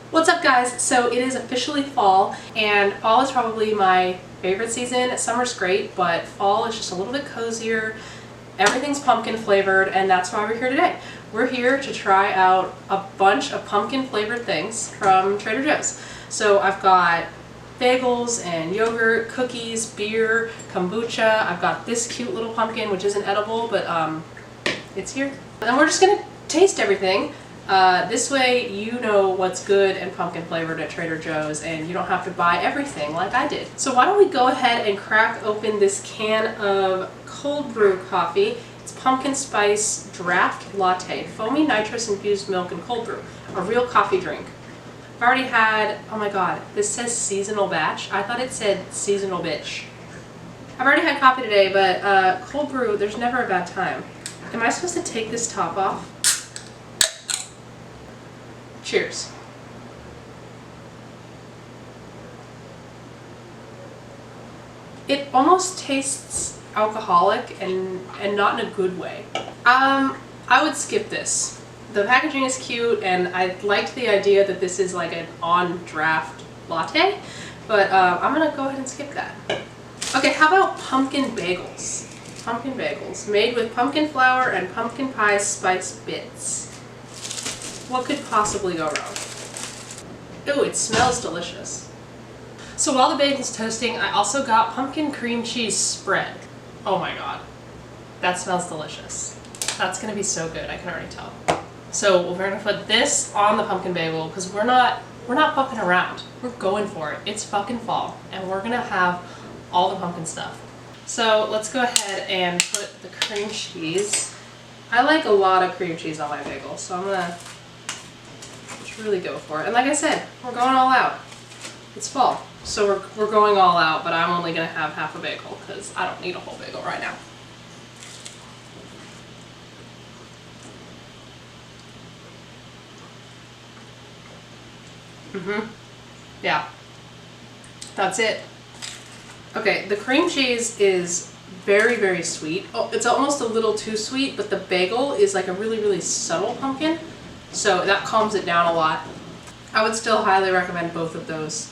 What's up, guys? So it is officially fall, and fall is probably my favorite season. Summer's great, but fall is just a little bit cozier. Everything's pumpkin flavored, and that's why we're here today. We're here to try out a bunch of pumpkin flavored things from Trader Joe's. So I've got bagels and yogurt, cookies, beer, kombucha. I've got this cute little pumpkin, which isn't edible, but it's here. And we're just gonna taste everything. This way you know what's good and pumpkin flavored at Trader Joe's, and you don't have to buy everything like I did. So why don't we go ahead and crack open this can of cold brew coffee. It's pumpkin spice draft latte, foamy nitrous infused milk and cold brew, a real coffee drink. I've already had, oh my god, this says seasonal batch. I thought it said seasonal bitch. I've already had coffee today, but cold brew, there's never a bad time. Am I supposed to take this top off? Cheers. It almost tastes alcoholic and not in a good way. I would skip this. The packaging is cute, and I liked the idea that this is like an on-draft latte, but I'm gonna go ahead and skip that. Okay, how about pumpkin bagels? Pumpkin bagels, made with pumpkin flour and pumpkin pie spice bits. What could possibly go wrong? Ooh, it smells delicious. So while the bagel's toasting, I also got pumpkin cream cheese spread. Oh my god, that smells delicious. That's gonna be so good, I can already tell. So we're gonna put this on the pumpkin bagel because we're not fucking around. We're going for it. It's fucking fall, and we're gonna have all the pumpkin stuff. So let's go ahead and put the cream cheese. I like a lot of cream cheese on my bagel, so I'm gonna just really go for it. And like I said, we're going all out. It's fall, so we're going all out, but I'm only gonna have half a bagel because I don't need a whole bagel right now. Yeah, that's it. Okay, the cream cheese is very, very sweet. Oh, it's almost a little too sweet, but the bagel is like a really, really subtle pumpkin, so that calms it down a lot. I would still highly recommend both of those.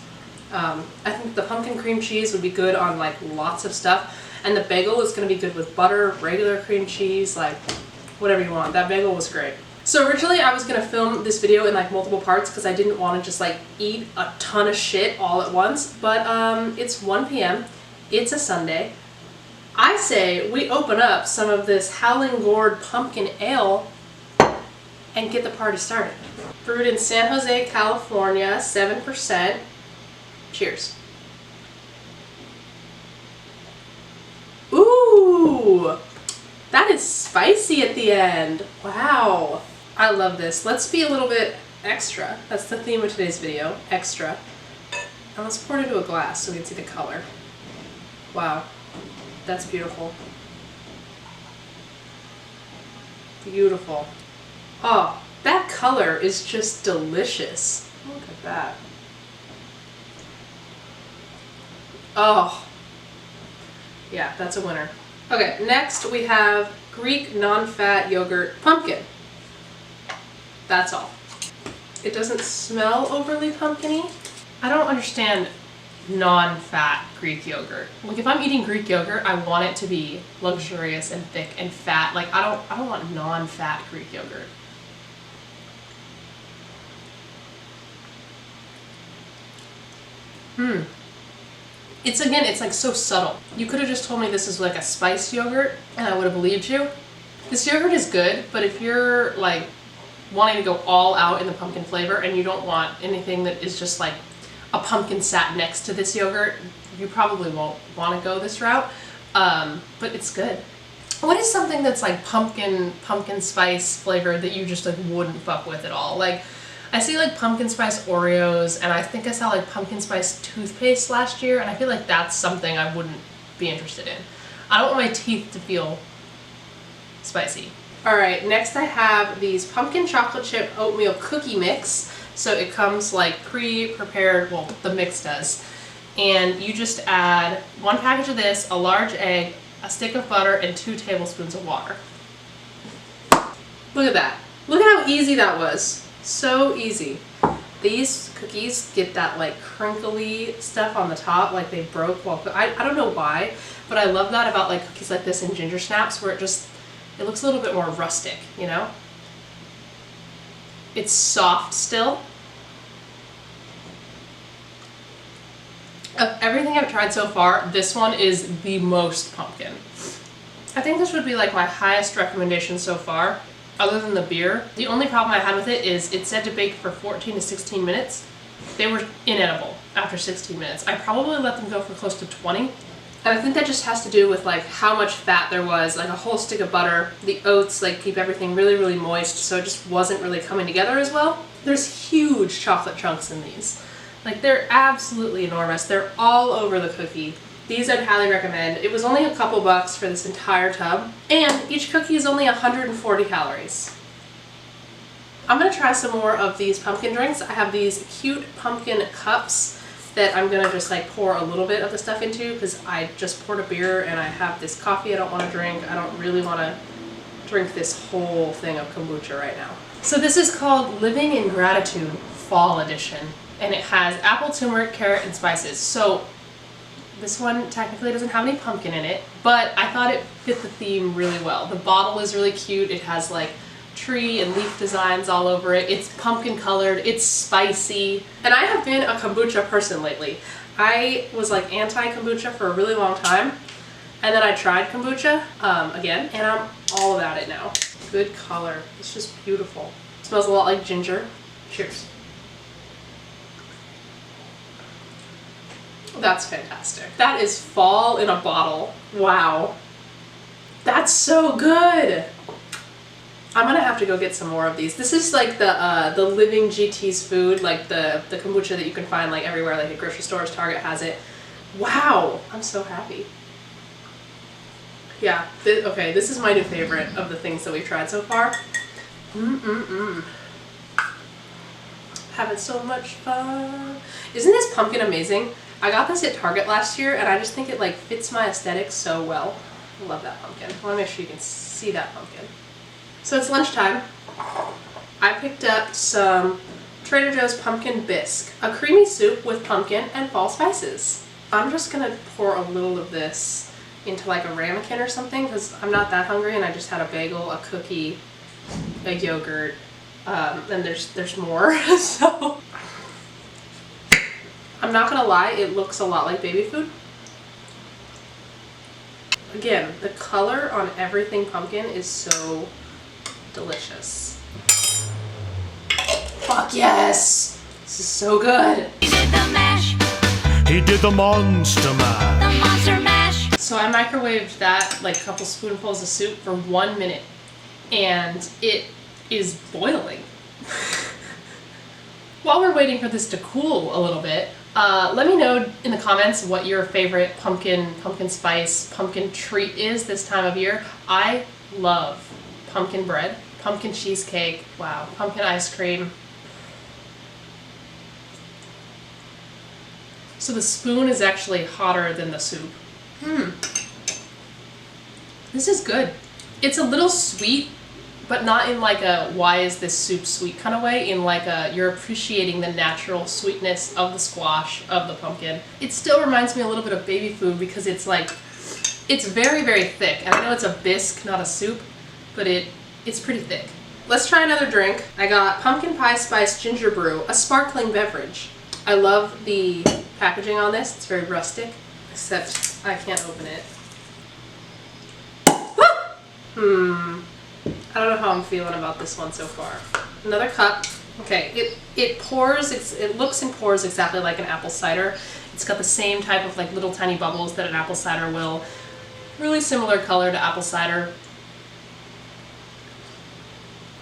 I think the pumpkin cream cheese would be good on like lots of stuff, and the bagel is going to be good with butter, regular cream cheese, like whatever you want. That bagel was great. So originally I was going to film this video in like multiple parts because I didn't want to just like eat a ton of shit all at once, but it's 1 p.m. It's a Sunday. I say we open up some of this Howling Gourd Pumpkin Ale and get the party started. Brewed in San Jose, California, 7%. Cheers. Ooh, that is spicy at the end. Wow. I love this. Let's be a little bit extra. That's the theme of today's video, extra. And let's pour it into a glass so we can see the color. Wow, that's beautiful. Beautiful. Oh, that color is just delicious. Look at that. Oh, yeah, that's a winner. Okay, next we have Greek non-fat yogurt pumpkin. That's all. It doesn't smell overly pumpkin-y. I don't understand non-fat Greek yogurt. Like if I'm eating Greek yogurt, I want it to be luxurious and thick and fat. Like I don't want non-fat Greek yogurt. It's like so subtle. You could have just told me this is like a spiced yogurt and I would have believed you. This yogurt is good, but if you're like wanting to go all out in the pumpkin flavor and you don't want anything that is just like a pumpkin sat next to this yogurt, you probably won't want to go this route, but it's good. What is something that's like pumpkin spice flavored that you just like wouldn't fuck with at all? Like I see like pumpkin spice Oreos, and I think I saw like pumpkin spice toothpaste last year, and I feel like that's something I wouldn't be interested in. I don't want my teeth to feel spicy. Alright, next I have these pumpkin chocolate chip oatmeal cookie mix. So it comes like pre-prepared, well, the mix does. And you just add 1 package of this, a large egg, a stick of butter, and 2 tablespoons of water. Look at that. Look at how easy that was. So easy. These cookies get that like crinkly stuff on the top, like they broke while I don't know why, but I love that about like cookies like this and ginger snaps, where it looks a little bit more rustic, you know? It's soft still. Of everything I've tried so far, this one is the most pumpkin. I think this would be like my highest recommendation so far, other than the beer. The only problem I had with it is it said to bake for 14 to 16 minutes. They were inedible after 16 minutes. I probably let them go for close to 20. And I think that just has to do with like how much fat there was, like a whole stick of butter. The oats like keep everything really, really moist, so it just wasn't really coming together as well. There's huge chocolate chunks in these. Like they're absolutely enormous. They're all over the cookie. These I'd highly recommend. It was only a couple bucks for this entire tub, and each cookie is only 140 calories. I'm gonna try some more of these pumpkin drinks. I have these cute pumpkin cups that I'm gonna just like pour a little bit of the stuff into because I just poured a beer and I have this coffee I don't wanna drink. I don't really wanna drink this whole thing of kombucha right now. So this is called Living in Gratitude Fall Edition, and it has apple, turmeric, carrot, and spices. So this one technically doesn't have any pumpkin in it, but I thought it fit the theme really well. The bottle is really cute. It has like tree and leaf designs all over it. It's pumpkin colored, it's spicy. And I have been a kombucha person lately. I was like anti-kombucha for a really long time, and then I tried kombucha again, and I'm all about it now. Good color. It's just beautiful. It smells a lot like ginger. Cheers. That's fantastic. That is fall in a bottle. Wow. That's so good. I'm gonna have to go get some more of these. This is like the Living GT's food, like the kombucha that you can find like everywhere, like at grocery stores, Target has it. Wow, I'm so happy. Yeah, okay, this is my new favorite of the things that we've tried so far. Having so much fun. Isn't this pumpkin amazing? I got this at Target last year, and I just think it like fits my aesthetic so well. I love that pumpkin. I want to make sure you can see that pumpkin. So it's lunchtime. I picked up some Trader Joe's pumpkin bisque, a creamy soup with pumpkin and fall spices. I'm just gonna pour a little of this into like a ramekin or something because I'm not that hungry, and I just had a bagel, a cookie, a yogurt, and there's more. So I'm not gonna lie, it looks a lot like baby food. Again, the color on everything pumpkin is so delicious. Fuck yes! This is so good. He did the mash. He did the monster mash. The monster mash. So I microwaved that, like a couple spoonfuls of soup for 1 minute, and it is boiling. While we're waiting for this to cool a little bit, let me know in the comments what your favorite pumpkin spice, pumpkin treat is this time of year. I love pumpkin bread, pumpkin cheesecake, wow, pumpkin ice cream. So the spoon is actually hotter than the soup. This is good. It's a little sweet, but not in like a why is this soup sweet kind of way, in like a you're appreciating the natural sweetness of the squash, of the pumpkin. It still reminds me a little bit of baby food because it's like, it's very, very thick. And I know it's a bisque, not a soup, but it's pretty thick. Let's try another drink. I got pumpkin pie spice ginger brew, a sparkling beverage. I love the packaging on this. It's very rustic, except I can't open it. I don't know how I'm feeling about this one so far. Another cup. Okay, it pours, it looks and pours exactly like an apple cider. It's got the same type of like little tiny bubbles that an apple cider will. Really similar color to apple cider.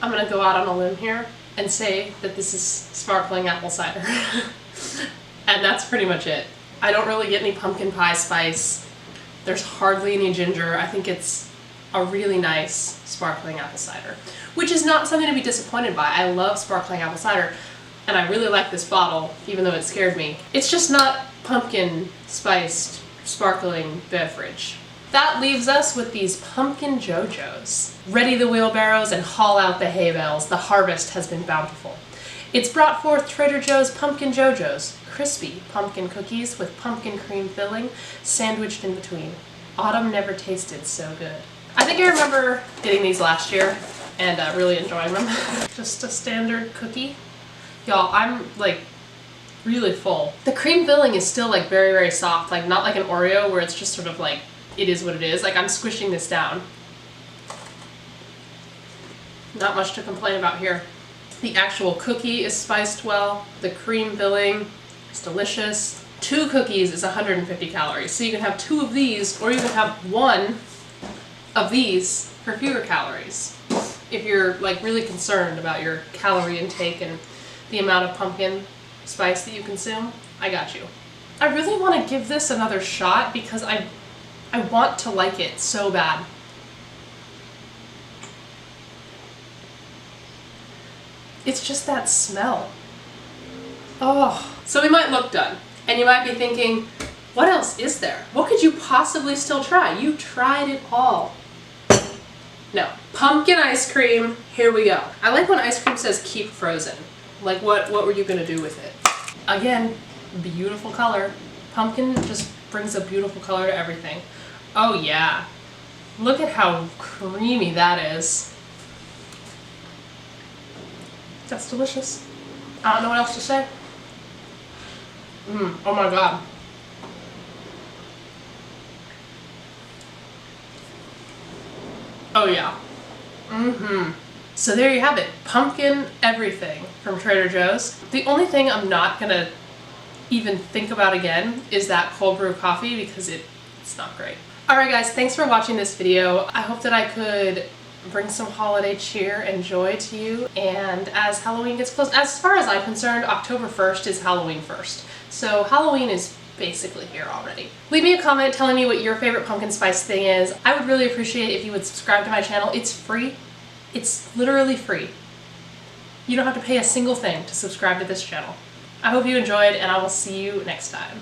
I'm gonna go out on a limb here and say that this is sparkling apple cider. And that's pretty much it. I don't really get any pumpkin pie spice. There's hardly any ginger. I think it's a really nice sparkling apple cider, which is not something to be disappointed by. I love sparkling apple cider, and I really like this bottle, even though it scared me. It's just not pumpkin spiced sparkling beverage. That leaves us with these pumpkin JoJo's. Ready the wheelbarrows and haul out the hay bales. The harvest has been bountiful. It's brought forth Trader Joe's Pumpkin JoJo's, crispy pumpkin cookies with pumpkin cream filling sandwiched in between. Autumn never tasted so good. I think I remember getting these last year and really enjoying them. Just a standard cookie. Y'all, I'm like really full. The cream filling is still like very, very soft, like not like an Oreo where it's just sort of like, it is what it is. Like I'm squishing this down. Not much to complain about here. The actual cookie is spiced well. The cream filling is delicious. 2 cookies is 150 calories. So you can have 2 of these, or you can have 1 of these for fewer calories. If you're like really concerned about your calorie intake and the amount of pumpkin spice that you consume, I got you. I really want to give this another shot because I want to like it so bad. It's just that smell. Oh. So we might look done. And you might be thinking, what else is there? What could you possibly still try? You tried it all. No. Pumpkin ice cream, here we go. I like when ice cream says keep frozen. Like what were you gonna do with it? Again, beautiful color. Pumpkin just brings a beautiful color to everything. Oh yeah. Look at how creamy that is. That's delicious. I don't know what else to say. Oh my god. Oh yeah. So there you have it. Pumpkin everything from Trader Joe's. The only thing I'm not gonna even think about again is that cold brew coffee because it's not great. Alright guys, thanks for watching this video. I hope that I could bring some holiday cheer and joy to you. And as Halloween gets close, as far as I'm concerned, October 1st is Halloween 1st. So Halloween is basically here already. Leave me a comment telling me what your favorite pumpkin spice thing is. I would really appreciate it if you would subscribe to my channel. It's free. It's literally free. You don't have to pay a single thing to subscribe to this channel. I hope you enjoyed, and I will see you next time.